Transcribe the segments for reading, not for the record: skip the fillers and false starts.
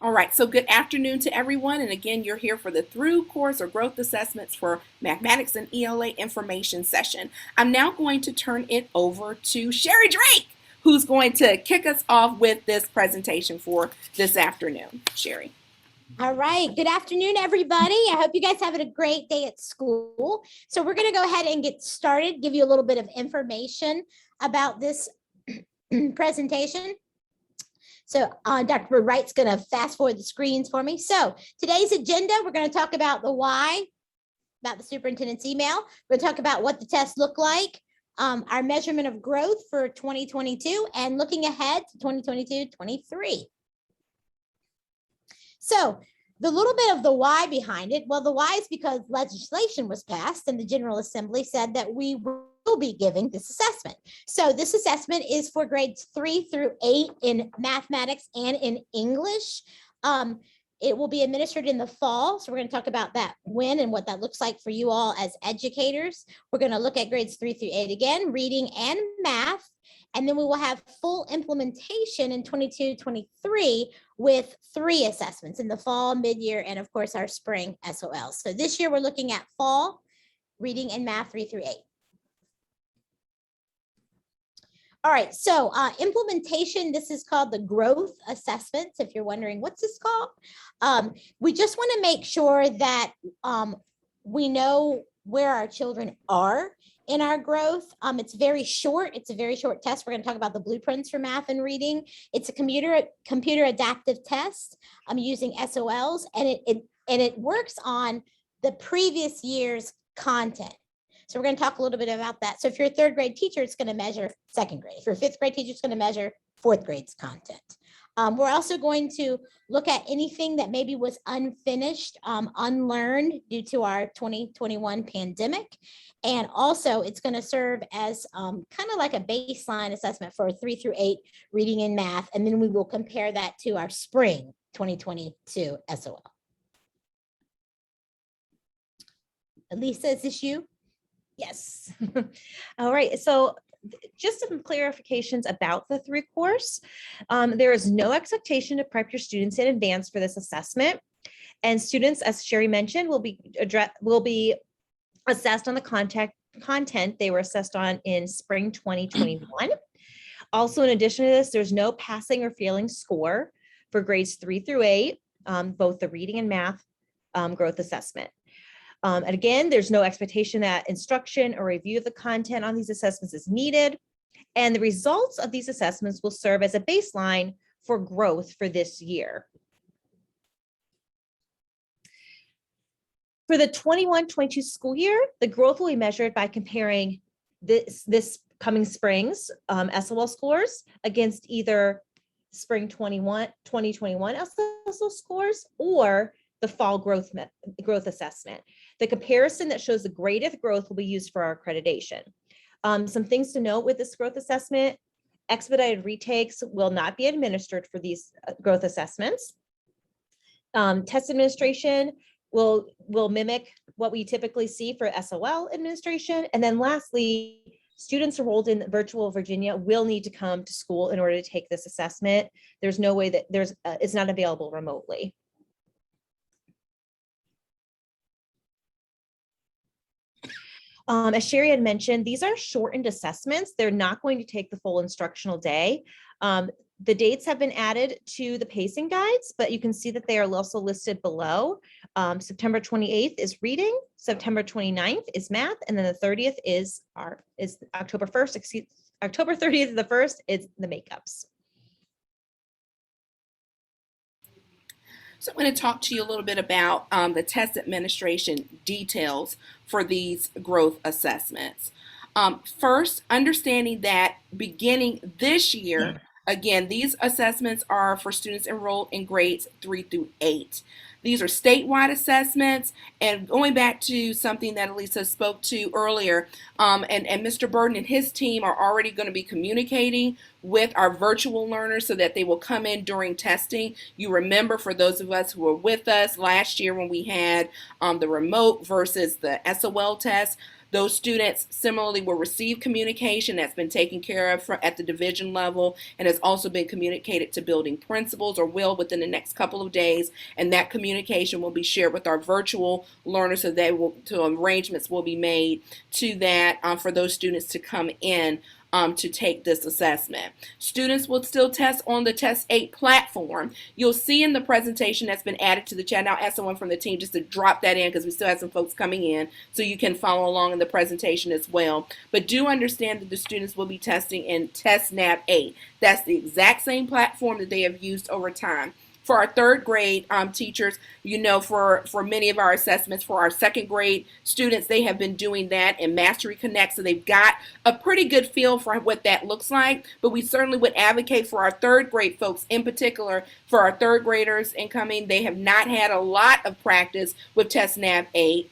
All right, so good afternoon to everyone. And again, you're here for the through course or growth assessments for mathematics and ELA information session. I'm now going to turn it over to Sherry Drake, who's going to kick us off with this presentation for this afternoon. Sherry. All right. Good afternoon, everybody. I hope you guys having a great day at school. So we're going to go ahead and get started, give you a little bit of information about this presentation. So Dr. Byrd-Wright's going to fast forward the screens for me. So today's agenda, we're going to talk about the why, about the superintendent's email. We're going to talk about what the tests look like, our measurement of growth for 2022, and looking ahead to 2022-23. So the little bit of the why behind it, well, the why is because legislation was passed and the General Assembly said that we will be giving this assessment. So this assessment is for grades 3 through 8 in mathematics and in English. It will be administered in the fall. So we're going to talk about that when and what that looks like for you all as educators. We're going to look at grades 3 through 8 again, reading and math. And then we will have full implementation in 22-23 with 3 assessments in the fall, mid-year, and of course our spring SOL. So this year we're looking at fall, reading and math 3 through 8. All right, so implementation, this is called the growth assessments. If you're wondering what's this called, we just want to make sure that we know where our children are in our growth. It's very short. It's a very short test. We're going to talk about the blueprints for math and reading. It's a computer adaptive test. I'm using SOLs, and it works on the previous year's content. So we're going to talk a little bit about that. So if you're a 3rd grade teacher, it's going to measure 2nd grade. If you're a 5th grade teacher, it's going to measure 4th grade's content. We're also going to look at anything that maybe was unfinished, unlearned due to our 2021 pandemic. And also it's going to serve as kind of like a baseline assessment for 3 through 8 reading and math. And then we will compare that to our spring 2022 SOL. Lisa, is this you? Yes. All right. So just some clarifications about the 3 course. There is no expectation to prep your students in advance for this assessment. And students, as Sherry mentioned, will be assessed on the content they were assessed on in spring 2021. Also, in addition to this, there's no passing or failing score for grades 3 through 8, both the reading and math growth assessment. And again, there's no expectation that instruction or review of the content on these assessments is needed. And the results of these assessments will serve as a baseline for growth for this year. For the 21-22 school year, the growth will be measured by comparing this coming spring's SOL scores against either spring 2021 SOL scores or the fall growth assessment. The comparison that shows the greatest growth will be used for our accreditation. Some things to note with this growth assessment: expedited retakes will not be administered for these growth assessments. Test administration will mimic what we typically see for SOL administration. And then lastly, students enrolled in virtual Virginia will need to come to school in order to take this assessment. There's no way that it's not available remotely. As Sherry had mentioned, these are shortened assessments. They're not going to take the full instructional day. The dates have been added to the pacing guides, but you can see that they are also listed below. September 28th is reading, September 29th is math, and then the 30th is October 1st, October 30th, the 1st is the makeups. So I'm going to talk to you a little bit about the test administration details for these growth assessments. First, understanding that beginning this year, again, these assessments are for students enrolled in grades 3 through 8. These are statewide assessments, and going back to something that Elisa spoke to earlier, and Mr. Burden and his team are already going to be communicating with our virtual learners so that they will come in during testing. You remember, for those of us who were with us last year when we had the remote versus the SOL test, Those students similarly will receive communication that's been taken care of at the division level and has also been communicated to building principals, or will within the next couple of days. And that communication will be shared with our virtual learners, so arrangements will be made to that for those students to come in to take this assessment. Students will still test on the Test 8 platform. You'll see in the presentation that's been added to the chat. Now, ask someone from the team just to drop that in, because we still have some folks coming in, so you can follow along in the presentation as well. But do understand that the students will be testing in TestNav 8. That's the exact same platform that they have used over time. For our third grade teachers, for many of our assessments, for our second grade students, they have been doing that in Mastery Connect, so they've got a pretty good feel for what that looks like. But we certainly would advocate for our third grade folks, in particular, for our third graders incoming. They have not had a lot of practice with TestNav 8.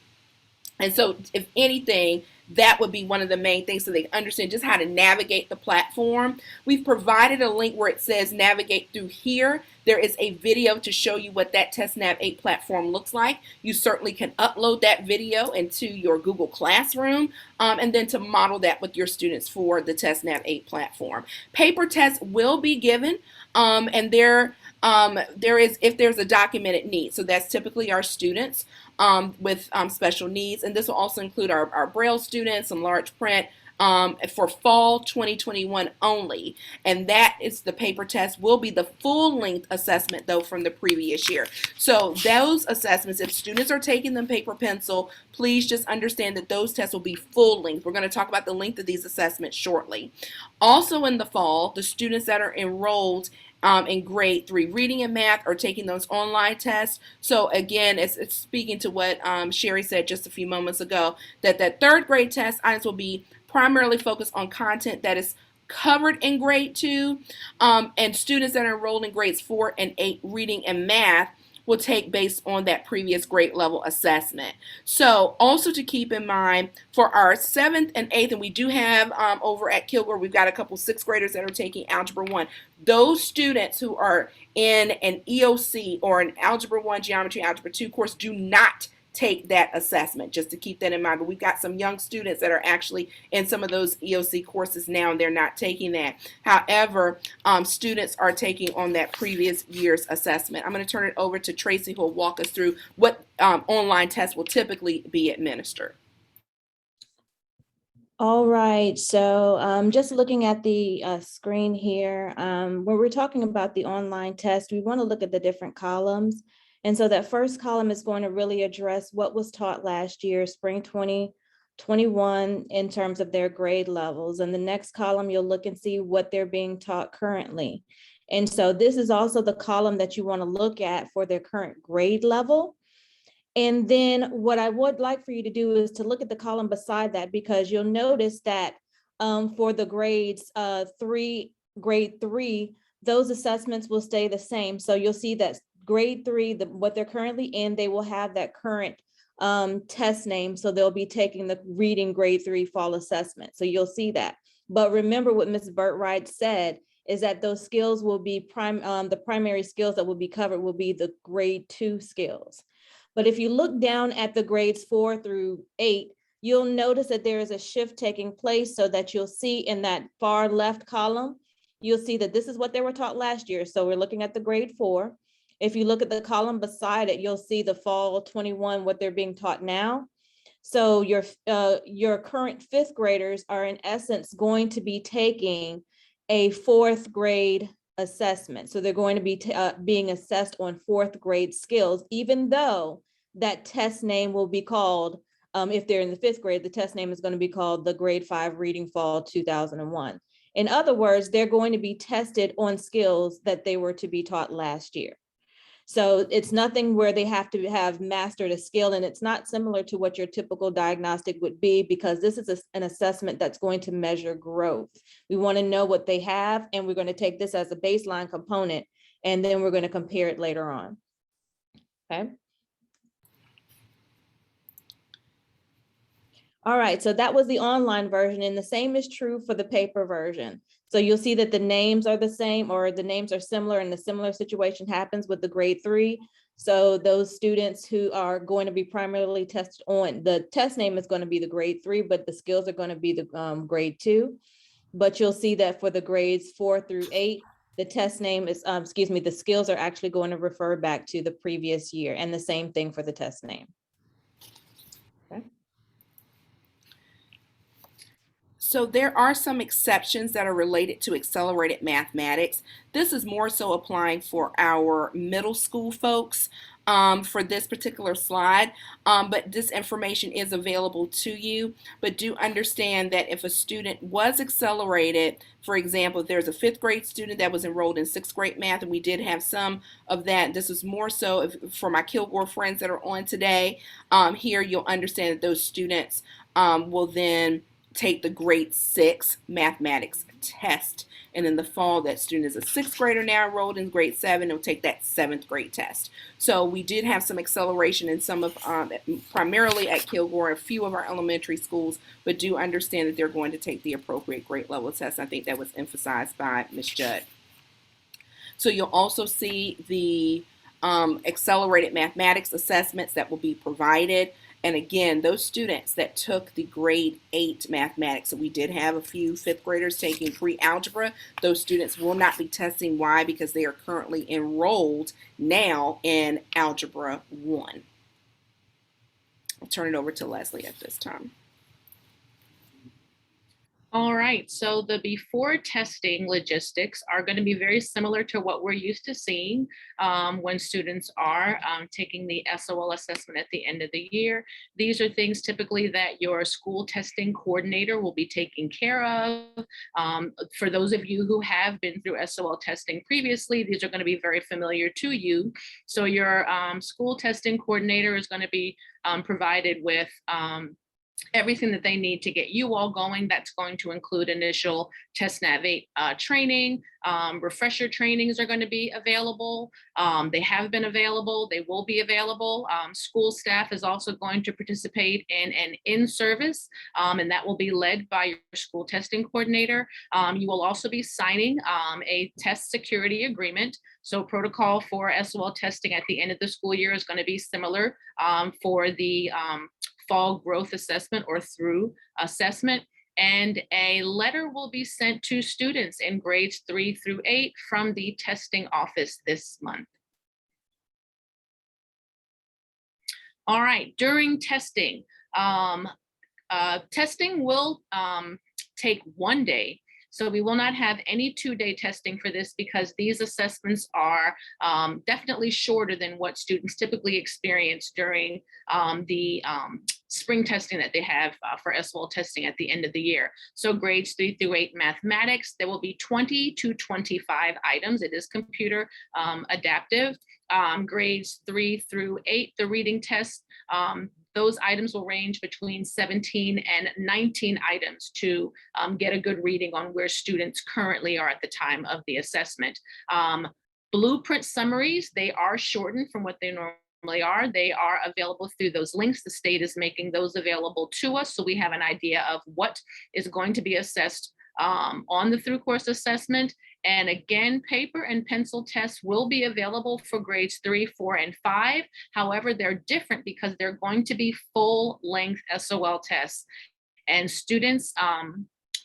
And so, if anything, that would be one of the main things, so they understand just how to navigate the platform. We've provided a link where it says navigate through here. There is a video to show you what that TestNav 8 platform looks like. You certainly can upload that video into your Google Classroom and then to model that with your students for the TestNav 8 platform. Paper tests will be given, and there is, if there's a documented need. So that's typically our students with special needs, and this will also include our Braille students, some large print, for fall 2021 only. And that is the paper test, will be the full length assessment though from the previous year. So those assessments, if students are taking them paper pencil, please just understand that those tests will be full length. We're going to talk about the length of these assessments shortly. Also in the fall, the students that are enrolled in grade 3 reading and math are taking those online tests. So again, it's speaking to what Sherry said just a few moments ago, that third grade test items will be primarily focused on content that is covered in grade 2, and students that are enrolled in grades 4 and 8 reading and math will take based on that previous grade level assessment. So also to keep in mind, for our 7th and 8th, and we do have over at Kilgore, we've got a couple 6th graders that are taking Algebra 1. Those students who are in an EOC or an Algebra 1, Geometry, Algebra 2 course do not take that assessment, just to keep that in mind. But we've got some young students that are actually in some of those EOC courses now, and they're not taking that. However, students are taking on that previous year's assessment. I'm going to turn it over to Tracy, who will walk us through what online tests will typically be administered. All right, so just looking at the screen here, when we're talking about the online test, we want to look at the different columns. And so that first column is going to really address what was taught last year, spring 2021, in terms of their grade levels. And the next column, you'll look and see what they're being taught currently. And so this is also the column that you want to look at for their current grade level. And then what I would like for you to do is to look at the column beside that, because you'll notice that for the grades grade 3, those assessments will stay the same. So you'll see that grade 3, what they're currently in, they will have that current test name. So they'll be taking the reading grade 3 fall assessment. So you'll see that. But remember what Ms. Byrd-Wright said is that those skills will be the primary skills that will be covered will be the grade 2 skills. But if you look down at the grades 4 through 8, you'll notice that there is a shift taking place, so that you'll see in that far left column, you'll see that this is what they were taught last year. So we're looking at the grade 4. If you look at the column beside it, you'll see the fall 21, what they're being taught now. So your current 5th graders are in essence going to be taking a 4th grade assessment. So they're going to be being assessed on 4th grade skills, even though that test name will be called, if they're in the 5th grade, the test name is going to be called the grade 5 reading fall 2001. In other words, they're going to be tested on skills that they were to be taught last year. So it's nothing where they have to have mastered a skill, and it's not similar to what your typical diagnostic would be, because this is an assessment that's going to measure growth. We want to know what they have, and we're going to take this as a baseline component, and then we're going to compare it later on. Okay. All right, so that was the online version, and the same is true for the paper version. So you'll see that the names are the same, or the names are similar, and the similar situation happens with the grade 3. So those students who are going to be primarily tested on, the test name is going to be the grade 3, but the skills are going to be the grade 2. But you'll see that for the grades 4 through 8, the test name is, the skills are actually going to refer back to the previous year, and the same thing for the test name. Okay. So there are some exceptions that are related to accelerated mathematics. This is more so applying for our middle school folks for this particular slide, but this information is available to you. But do understand that if a student was accelerated, for example, if there's a 5th grade student that was enrolled in 6th grade math, and we did have some of that, this is more so for my Kilgore friends that are on today, here you'll understand that those students will then take the grade 6 mathematics test, and in the fall that student is a 6th grader now enrolled in grade 7, will take that 7th grade test. So we did have some acceleration in some of primarily at Kilgore, a few of our elementary schools, but do understand that they're going to take the appropriate grade level test. I think that was emphasized by Ms. Judd. So you'll also see the accelerated mathematics assessments that will be provided. And again, those students that took the grade 8 mathematics, so we did have a few 5th graders taking pre-algebra, those students will not be testing. Why? Because they are currently enrolled now in Algebra 1. I'll turn it over to Leslie at this time. All right, so the before testing logistics are going to be very similar to what we're used to seeing when students are taking the SOL assessment at the end of the year. These are things typically that your school testing coordinator will be taking care of. For those of you who have been through SOL testing previously, these are going to be very familiar to you. So your school testing coordinator is going to be provided with everything that they need to get you all going. That's going to include initial TestNav-8 training. Refresher trainings are going to be available. They have been available. They will be available. School staff is also going to participate in an in-service, and that will be led by your school testing coordinator. You will also be signing a test security agreement. So protocol for SOL testing at the end of the school year is going to be similar for the fall growth assessment or through assessment. And a letter will be sent to students in grades 3 through 8 from the testing office this month. All right, during testing, testing will take 1 day. So we will not have any 2-day testing for this because these assessments are definitely shorter than what students typically experience during the spring testing that they have for SOL testing at the end of the year. So grades 3 through 8 mathematics, there will be 20 to 25 items. It is computer adaptive. Grades 3 through 8, the reading test, those items will range between 17 and 19 items to get a good reading on where students currently are at the time of the assessment. Blueprint summaries, they are shortened from what they normally are. They are available through those links. The state is making those available to us, so we have an idea of what is going to be assessed on the through course assessment. And again, paper and pencil tests will be available for grades 3, 4, and 5. However, they're different because they're going to be full length SOL tests. And students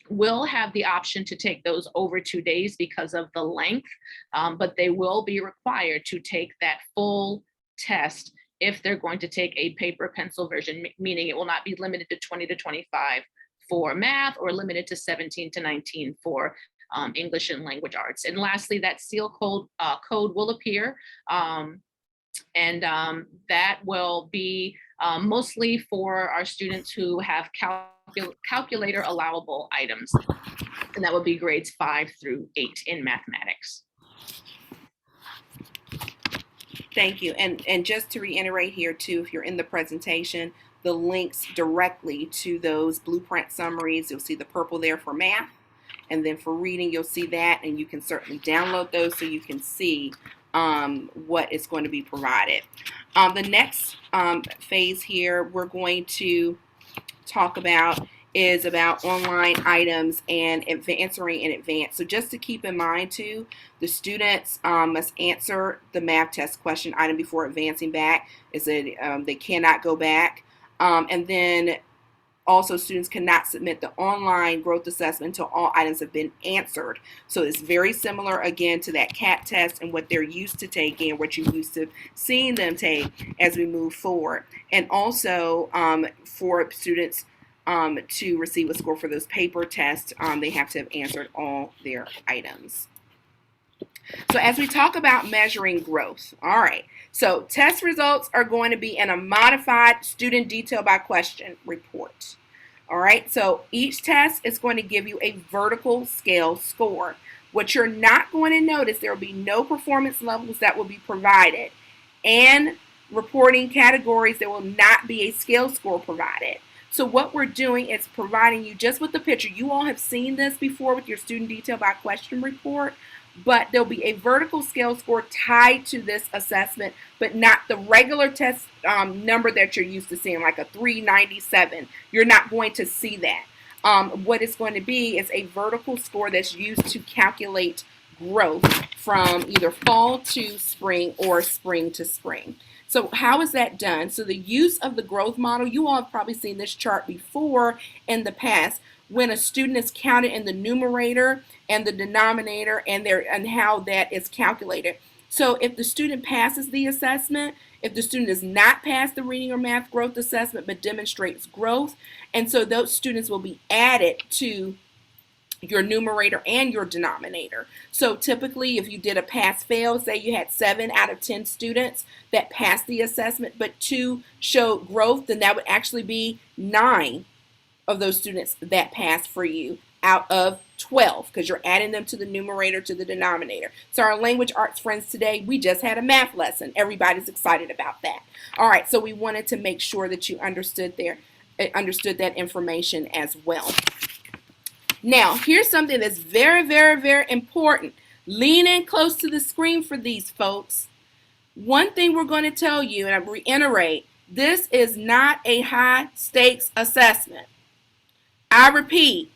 will have the option to take those over 2 days because of the length, but they will be required to take that full test if they're going to take a paper pencil version, meaning it will not be limited to 20 to 25 for math or limited to 17 to 19 for English and language arts. And lastly, that seal code will appear, and that will be mostly for our students who have calculator allowable items, and that would be grades 5 through 8 in mathematics. Thank you. And just to reiterate here too, if you're in the presentation, the links directly to those blueprint summaries, you'll see the purple there for math, and then for reading, you'll see that, and you can certainly download those so you can see what is going to be provided. The next phase here we're going to talk about is about online items and answering in advance. So just to keep in mind too, the students must answer the math test question item before advancing back. They cannot go back. And then also, students cannot submit the online growth assessment until all items have been answered. So it's very similar, again, to that CAT test and what they're used to taking and what you're used to seeing them take as we move forward. And also, for students to receive a score for those paper tests, they have to have answered all their items. So as we talk about measuring growth, all right, so test results are going to be in a modified student detail by question report. All right, so each test is going to give you a vertical scale score. What you're not going to notice, there will be no performance levels that will be provided. And reporting categories, there will not be a scale score provided. So what we're doing is providing you just with the picture. You all have seen this before with your student detail by question report, but there'll be a vertical scale score tied to this assessment, but not the regular test number that you're used to seeing, like a 397. You're not going to see that. What it's going to be is a vertical score that's used to calculate growth from either fall to spring or spring to spring. So how is that done? So the use of the growth model, you all have probably seen this chart before in the past, when a student is counted in the numerator and the denominator and how that is calculated. So if the student passes the assessment, if the student does not pass the reading or math growth assessment but demonstrates growth, and so those students will be added to your numerator and your denominator. So typically if you did a pass-fail, say you had 7 out of 10 students that passed the assessment but 2 showed growth, then that would actually be 9 of those students that passed for you out of 12, because you're adding them to the numerator to the denominator. So our language arts friends today, we just had a math lesson. Everybody's excited about that. All right, so we wanted to make sure that you understood that information as well. Now, here's something that's very, very, very important. Lean in close to the screen for these folks. One thing we're going to tell you, and I reiterate, this is not a high stakes assessment. I repeat,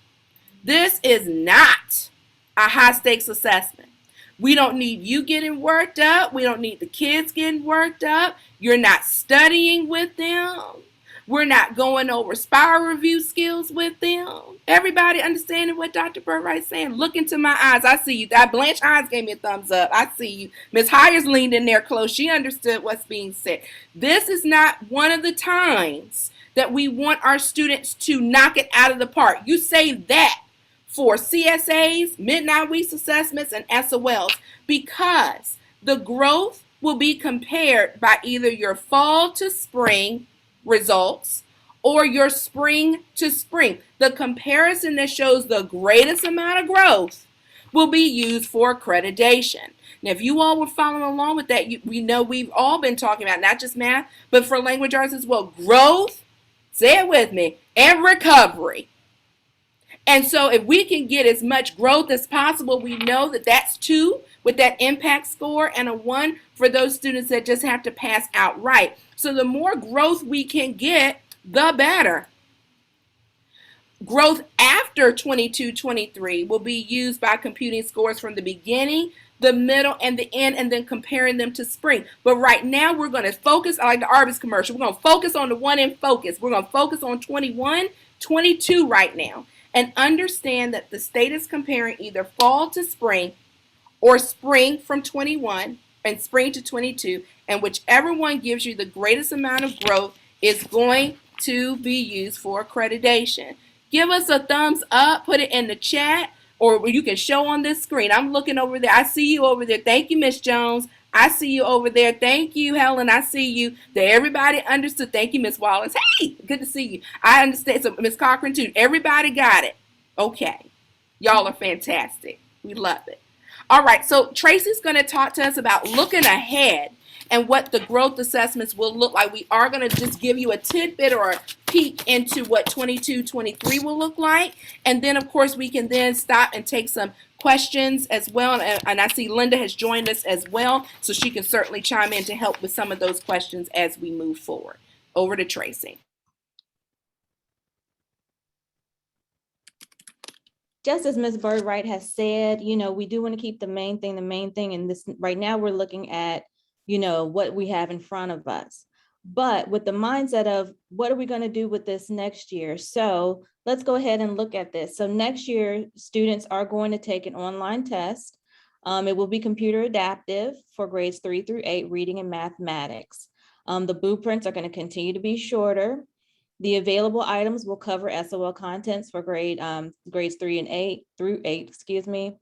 this is not a high stakes assessment. We don't need you getting worked up. We don't need the kids getting worked up. You're not studying with them. We're not going over spiral review skills with them. Everybody understanding what Dr. Byrd-Wright's saying? Look into my eyes. I see you. Blanche Hines gave me a thumbs up. I see you. Ms. Hires leaned in there close. She understood what's being said. This is not one of the times that we want our students to knock it out of the park. You say that for CSAs, midnight weeks assessments, and SOLs, because the growth will be compared by either your fall to spring results or your spring to spring. The comparison that shows the greatest amount of growth will be used for accreditation. Now, if you all were following along with that, we know we've all been talking about not just math, but for language arts as well, growth, say it with me, and recovery. And so if we can get as much growth as possible, we know that that's 2 with that impact score and a 1 for those students that just have to pass outright. So the more growth we can get, the better. Growth after 22-23 will be used by computing scores from the beginning, the middle, and the end, and then comparing them to spring. But right now we're going to focus, I like the Arby's commercial, we're going to focus on the one in focus. We're going to focus on 21, 22 right now. And understand that the state is comparing either fall to spring or spring from 21 and spring to 22. And whichever one gives you the greatest amount of growth is going to be used for accreditation. Give us a thumbs up, put it in the chat, or you can show on this screen. I'm looking over there. I see you over there. Thank you, Miss Jones. I see you over there. Thank you, Helen. I see you. That everybody understood. Thank you, Miss Wallace. Hey, good to see you. I understand. So, Miss Cochran, too. Everybody got it. Okay. Y'all are fantastic. We love it. All right. So, Tracy's going to talk to us about looking ahead and what the growth assessments will look like. We are going to just give you a tidbit or a peek into what 22-23 will look like. And then, of course, we can then stop and take some questions as well. And I see Linda has joined us as well, so she can certainly chime in to help with some of those questions as we move forward. Over to Tracy. just as Ms. Byrd-Wright has said, we do want to keep the main thing. And this right now we're looking at, what we have in front of us. But with the mindset of what are we going to do with this next year? So let's go ahead and look at this. So next year, students are going to take an online test. It will be computer adaptive for grades 3 through 8, reading and mathematics. The blueprints are going to continue to be shorter. The available items will cover SOL contents for grades 3 and 8 through 8, excuse me.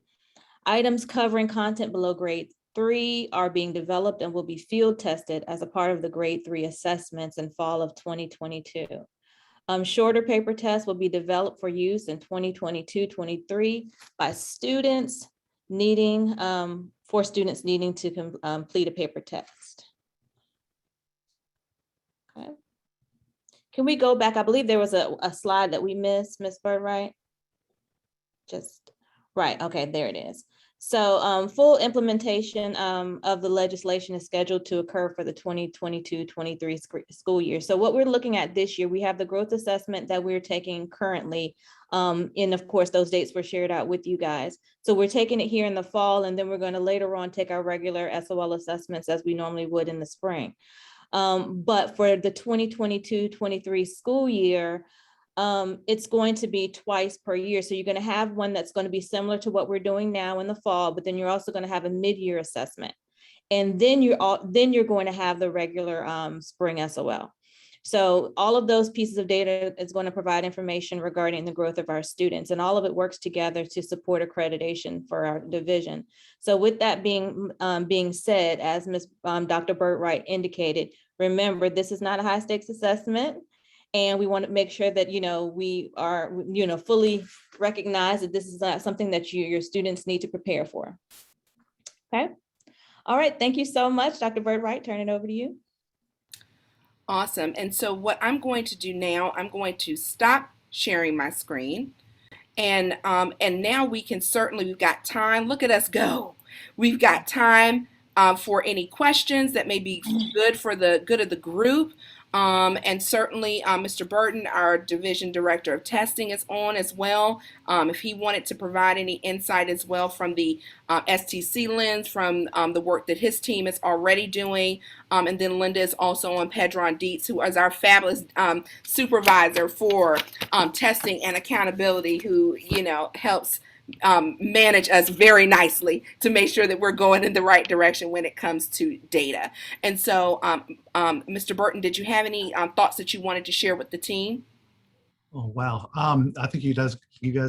Items covering content below grade 3 are being developed and will be field tested as a part of the grade 3 assessments in fall of 2022. Shorter paper tests will be developed for use in 2022-23 by students needing, to complete a paper test. Okay. Can we go back? I believe there was a slide that we missed, Ms. Byrd-Wright. Right, okay, there it is. So full implementation of the legislation is scheduled to occur for the 2022-23 school year. So what we're looking at this year, we have the growth assessment that we're taking currently. And of course, those dates were shared out with you guys. So we're taking it here in the fall, and then we're going to later on take our regular SOL assessments as we normally would in the spring. But for the 2022-23 school year, it's going to be twice per year. So you're going to have one that's going to be similar to what we're doing now in the fall, but then you're also going to have a mid-year assessment. And then you're going to have the regular spring SOL. So all of those pieces of data is going to provide information regarding the growth of our students, and all of it works together to support accreditation for our division. So with that being said, as Dr. Byrd-Wright indicated, remember, this is not a high stakes assessment. And we want to make sure that, we are, fully recognize that this is not something that your students need to prepare for. Okay. All right. Thank you so much, Dr. Byrd-Wright. Turn it over to you. Awesome. And so what I'm going to do now, I'm going to stop sharing my screen. And now we can we've got time. Look at us go. We've got time for any questions that may be good for the good of the group. And certainly Mr. Burton, our Division Director of Testing, is on as well. If he wanted to provide any insight as well from the STC lens, from the work that his team is already doing. And then Linda is also on, Pedron Dietz, who is our fabulous supervisor for testing and accountability, who, helps manage us very nicely to make sure that we're going in the right direction when it comes to data. And so, Mr. Burton, did you have any thoughts that you wanted to share with the team? Oh, wow. I think you guys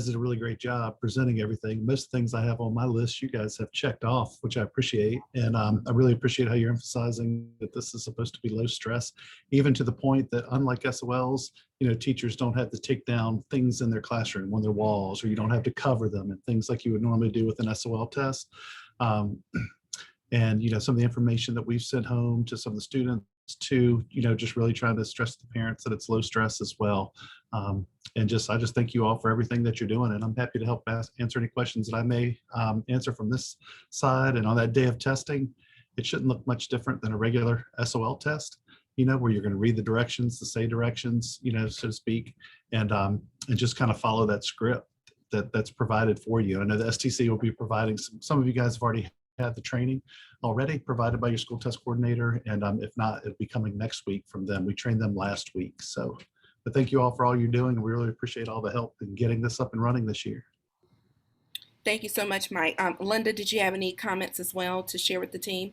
did a really great job presenting everything. Most things I have on my list, you guys have checked off, which I appreciate. And I really appreciate how you're emphasizing that this is supposed to be low stress, even to the point that unlike SOLs, teachers don't have to take down things in their classroom on their walls, or you don't have to cover them and things like you would normally do with an SOL test. And, some of the information that we've sent home to some of the students to, just really trying to stress to the parents that it's low stress as well. And I just thank you all for everything that you're doing. And I'm happy to help answer any questions that I may answer from this side. And on that day of testing, it shouldn't look much different than a regular SOL test, where you're going to read the directions, the say directions, so to speak, and just kind of follow that script that's provided for you. I know the STC will be providing some of you guys have already had the training already provided by your school test coordinator. And if not, it'll be coming next week from them. We trained them last week. So, but thank you all for all you're doing. We really appreciate all the help in getting this up and running this year. Thank you so much, Mike. Linda, did you have any comments as well to share with the team?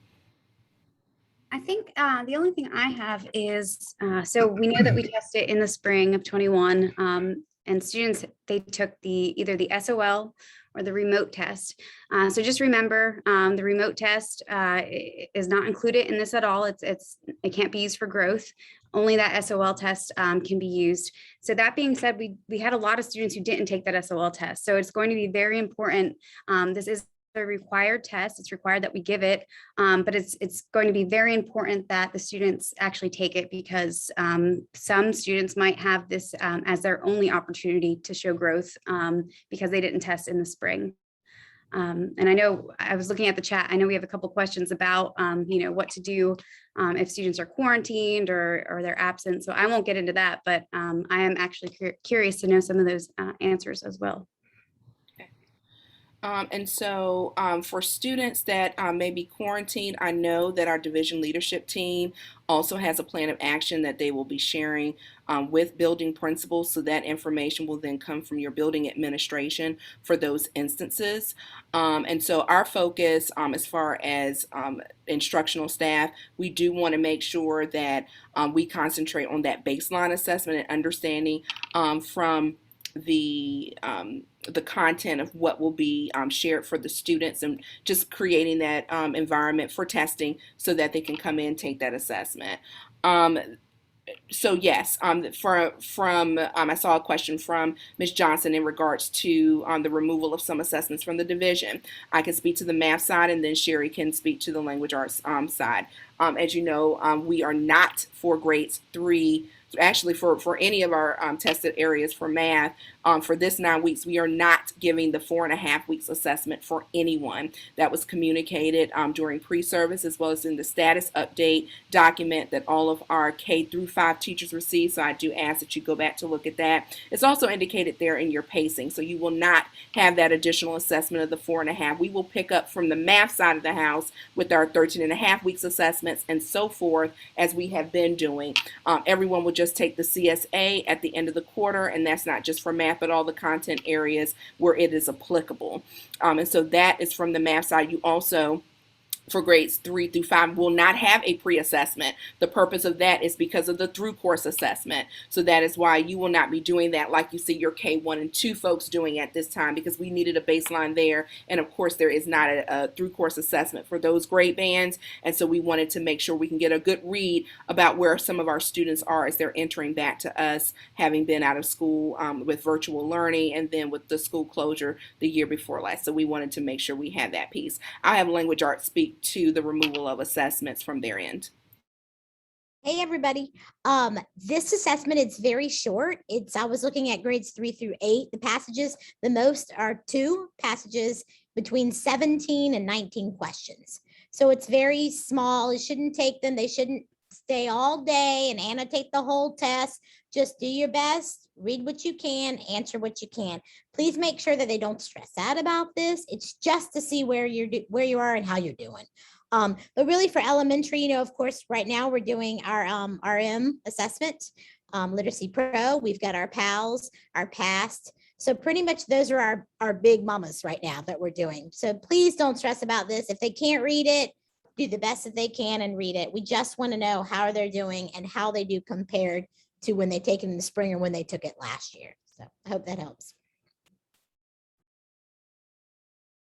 I think the only thing I have is, so we know that we tested in the spring of 21, and students, they took either the SOL or the remote test. So just remember, the remote test is not included in this at all. It can't be used for growth. Only that SOL test can be used. So that being said, we had a lot of students who didn't take that SOL test. So it's going to be very important. This is a required test. It's required that we give it, but it's going to be very important that the students actually take it, because some students might have this as their only opportunity to show growth because they didn't test in the spring. And I know I was looking at the chat. I know we have a couple questions about, what to do if students are quarantined or they're absent. So I won't get into that, but I am actually curious to know some of those answers as well. And so for students that may be quarantined, I know that our division leadership team also has a plan of action that they will be sharing with building principals. So that information will then come from your building administration for those instances. And so our focus as far as instructional staff, we do want to make sure that we concentrate on that baseline assessment and understanding from the content of what will be shared for the students, and just creating that environment for testing so that they can come in and take that assessment. So yes, I saw a question from Ms. Johnson in regards to the removal of some assessments from the division. I can speak to the math side, and then Sherry can speak to the language arts side. As you know, we are not for grades 3. Actually, for any of our tested areas for math, for this 9 weeks, we are not giving the 4.5 weeks assessment for anyone. That was communicated during pre-service, as well as in the status update document that all of our K through 5 teachers receive. So I do ask that you go back to look at that. It's also indicated there in your pacing. So you will not have that additional assessment of the 4.5. We will pick up from the math side of the house with our 13.5 weeks assessments and so forth, as we have been doing. Everyone will just take the CSA at the end of the quarter, and that's not just for math, but all the content areas where it is applicable. And so that is from the math side. You also, for grades 3 through 5, will not have a pre-assessment. The purpose of that is because of the through course assessment. So that is why you will not be doing that like you see your K1 and 2 folks doing at this time, because we needed a baseline there. And of course, there is not a through course assessment for those grade bands. And so we wanted to make sure we can get a good read about where some of our students are as they're entering back to us, having been out of school with virtual learning, and then with the school closure the year before last. So we wanted to make sure we had that piece. I have language arts speak to the removal of assessments from their end. Hey, everybody. This assessment is very short. I was looking at grades 3 through 8. The passages, the most are 2 passages between 17 and 19 questions. So it's very small. It shouldn't take them. They shouldn't stay all day and annotate the whole test. Just do your best, read what you can, answer what you can. Please make sure that they don't stress out about this. It's just to see where you are and how you're doing. But really for elementary, of course, right now we're doing our RM assessment, Literacy Pro. We've got our PALS, our PAST. So pretty much those are our big mamas right now that we're doing. So please don't stress about this. If they can't read it, do the best that they can and read it. We just want to know how they're doing and how they do compared to when they take it in the spring or when they took it last year. So I hope that helps.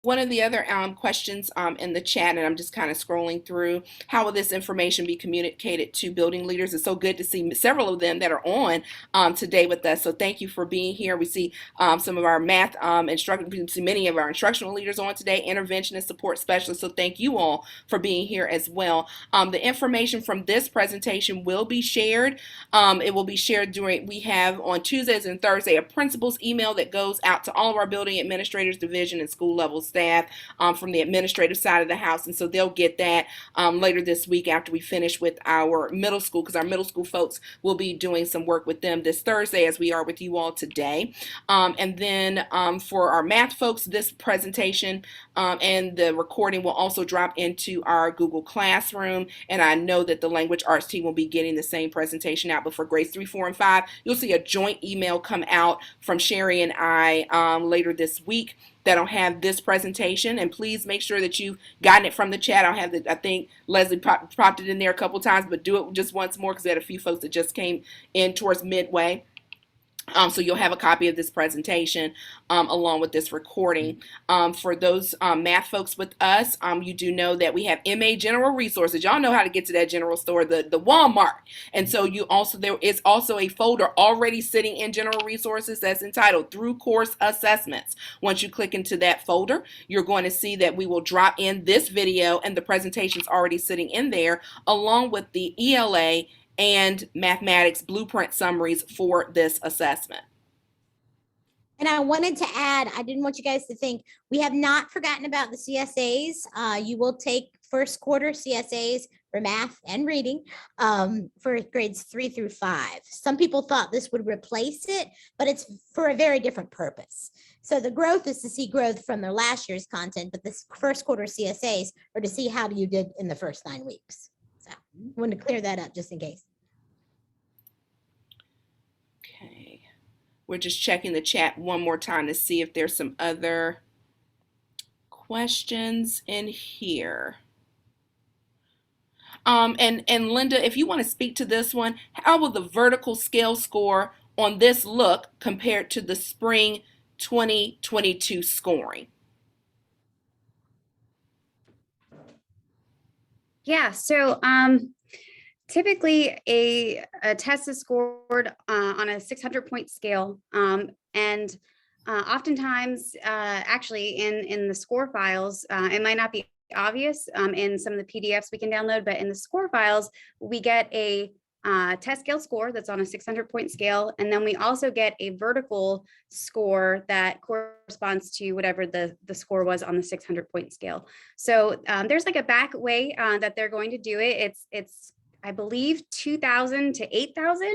One of the other questions in the chat, and I'm just kind of scrolling through, how will this information be communicated to building leaders? It's so good to see several of them that are on today with us. So thank you for being here. We see some of our math instructors, we see many of our instructional leaders on today, interventionist support specialists. So thank you all for being here as well. The information from this presentation will be shared. It will be shared we have on Tuesdays and Thursday a principal's email that goes out to all of our building administrators, division, and school levels staff from the administrative side of the house, and so they'll get that later this week after we finish with our middle school, because our middle school folks will be doing some work with them this Thursday, as we are with you all today. And then for our math folks, this presentation and the recording will also drop into our Google Classroom, and I know that the language arts team will be getting the same presentation out. But for grades 3, 4, and 5, you'll see a joint email come out from Sherry and I later this week that'll have this presentation, and please make sure that you've gotten it from the chat. I'll have I think Leslie propped it in there a couple times, but do it just once more because there had a few folks that just came in towards midway. So you'll have a copy of this presentation along with this recording. For those math folks with us, you do know that we have MA General Resources. Y'all know how to get to that general store, the Walmart. And so there is also a folder already sitting in General Resources that's entitled Through Course Assessments. Once you click into that folder, you're going to see that we will drop in this video and the presentation's already sitting in there, along with the ELA and mathematics blueprint summaries for this assessment. And I wanted to add, I didn't want you guys to think, we have not forgotten about the CSAs. You will take first quarter CSAs for math and reading for grades 3 through 5. Some people thought this would replace it, but it's for a very different purpose. So the growth is to see growth from their last year's content, but this first quarter CSAs are to see how you did in the first 9 weeks. So I wanted to clear that up just in case. Okay. We're just checking the chat one more time to see if there's some other questions in here. And Linda, if you want to speak to this one, how will the vertical scale score on this look compared to the spring 2022 scoring? Yeah, so typically a test is scored on a 600-point scale, and oftentimes, actually in the score files, it might not be obvious in some of the PDFs we can download, but in the score files, we get a test scale score that's on a 600-point scale, and then we also get a vertical score that corresponds to whatever the score was on the 600-point scale. So there's like a back way that they're going to do it. It's I believe 2,000 to 8,000.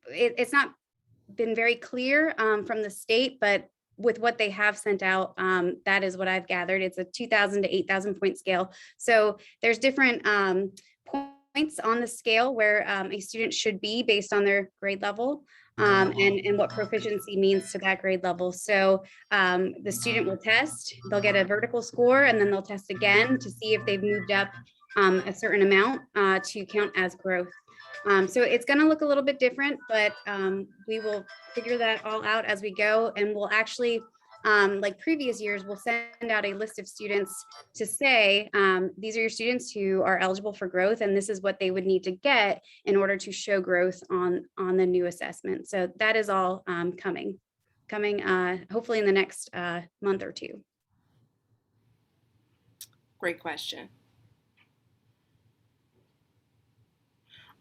It's not been very clear from the state, but with what they have sent out, that is what I've gathered. It's a 2,000 to 8,000 point scale. So there's different points on the scale where a student should be based on their grade level and what proficiency means to that grade level. So the student will test, they'll get a vertical score, and then they'll test again to see if they've moved up a certain amount to count as growth. So it's going to look a little bit different, but we will figure that all out as we go. And we'll actually, like previous years, we'll send out a list of students to say, these are your students who are eligible for growth, and this is what they would need to get in order to show growth on the new assessment. So that is all coming hopefully in the next month or two. Great question.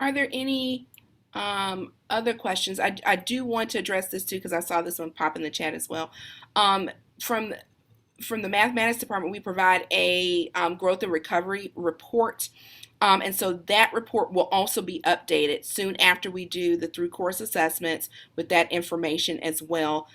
Are there any other questions? I do want to address this too, because I saw this one pop in the chat as well. From the mathematics department, we provide a growth and recovery report. And so that report will also be updated soon after we do the through course assessments with that information as well.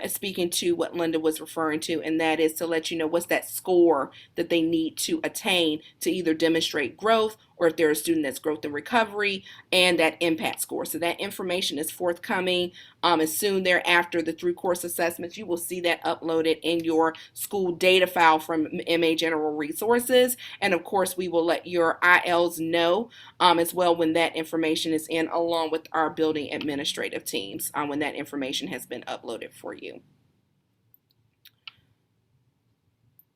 Speaking to what Linda was referring to, and that is to let you know what's that score that they need to attain to either demonstrate growth, or if they're a student that's growth and recovery, and that impact score. So that information is forthcoming as soon thereafter the through course assessments. You will see that uploaded in your school data file from MA General Resources. And of course, we will let your ILs know as well when that information is in, along with our building administrative teams when that information has been uploaded for you.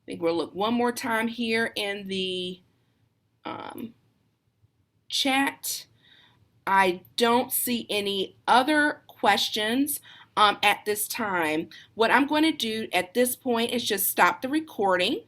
I think we'll look one more time here in the chat. I don't see any other questions at this time. What I'm going to do at this point is just stop the recording.